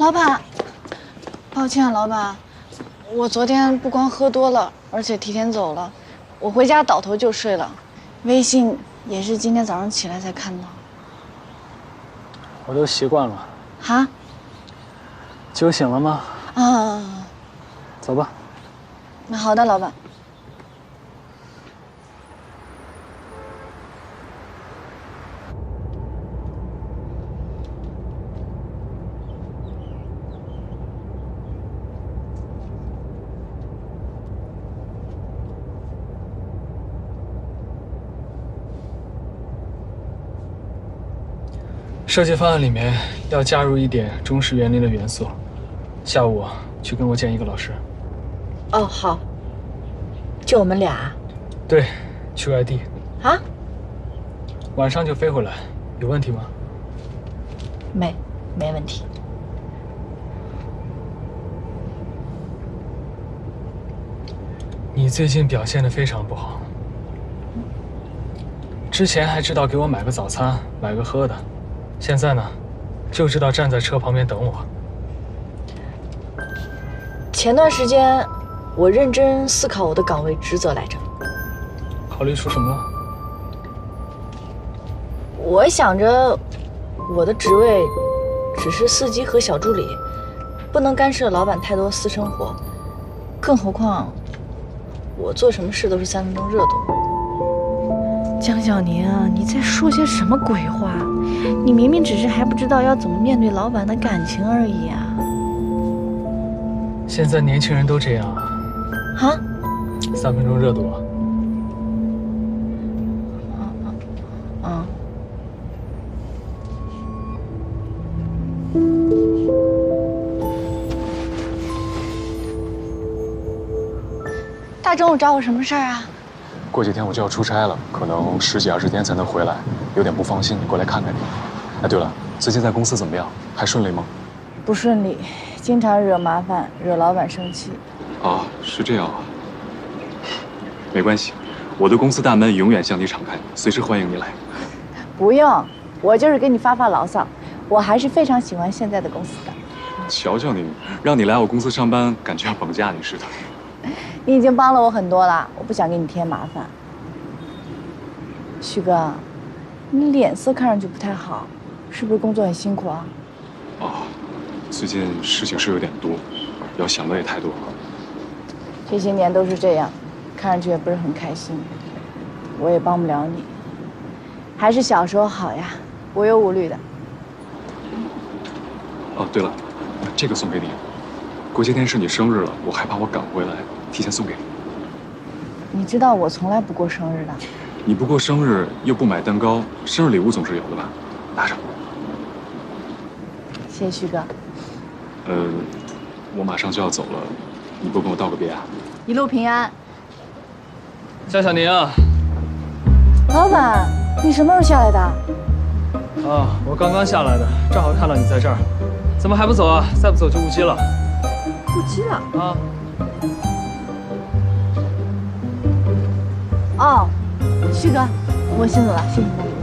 老板，抱歉，老板，我昨天不光喝多了，而且提前走了，我回家倒头就睡了，微信也是今天早上起来才看到。我都习惯了。哈？酒醒了吗？啊，走吧。那好的，老板。设计方案里面要加入一点中式园林的元素。下午去跟我见一个老师。哦，好。就我们俩？对，去外地。啊？晚上就飞回来，有问题吗？没问题。你最近表现得非常不好。之前还知道给我买个早餐，买个喝的。现在呢，就知道站在车旁边等我。前段时间，我认真思考我的岗位职责来着。考虑出什么了？我想着，我的职位只是司机和小助理，不能干涉老板太多私生活。更何况，我做什么事都是3分钟热度。江小宁啊，你在说些什么鬼话？你明明只是还不知道要怎么面对老板的感情而已啊！现在年轻人都这样啊。啊？3分钟热度啊。大中午找我什么事儿啊？过几天我就要出差了，可能10几20天才能回来，有点不放心，过来看看你。哎，对了，最近在公司怎么样？还顺利吗？不顺利，经常惹麻烦，惹老板生气。啊，是这样啊。没关系，我的公司大门永远向你敞开，随时欢迎你来。不用，我就是给你发发牢骚，我还是非常喜欢现在的公司的。瞧瞧你，让你来我公司上班，感觉要绑架你似的。你已经帮了我很多了，我不想给你添麻烦。旭哥，你脸色看上去不太好，是不是工作很辛苦啊？哦，最近事情是有点多，要想的也太多了。这些年都是这样，看上去也不是很开心。我也帮不了你，还是小时候好呀，无忧无虑的。哦，对了，这个送给你。过些天是你生日了，我害怕我赶不回来，提前送给你。你知道我从来不过生日的。你不过生日又不买蛋糕，生日礼物总是有的吧？拿着。谢谢旭哥。我马上就要走了，你不跟我道个别啊？一路平安。江小宁啊。老板，你什么时候下来的？啊，我刚刚下来的，正好看到你在这儿。怎么还不走啊？再不走就误机了。误机了啊。哦，旭哥，我先走了，谢谢你。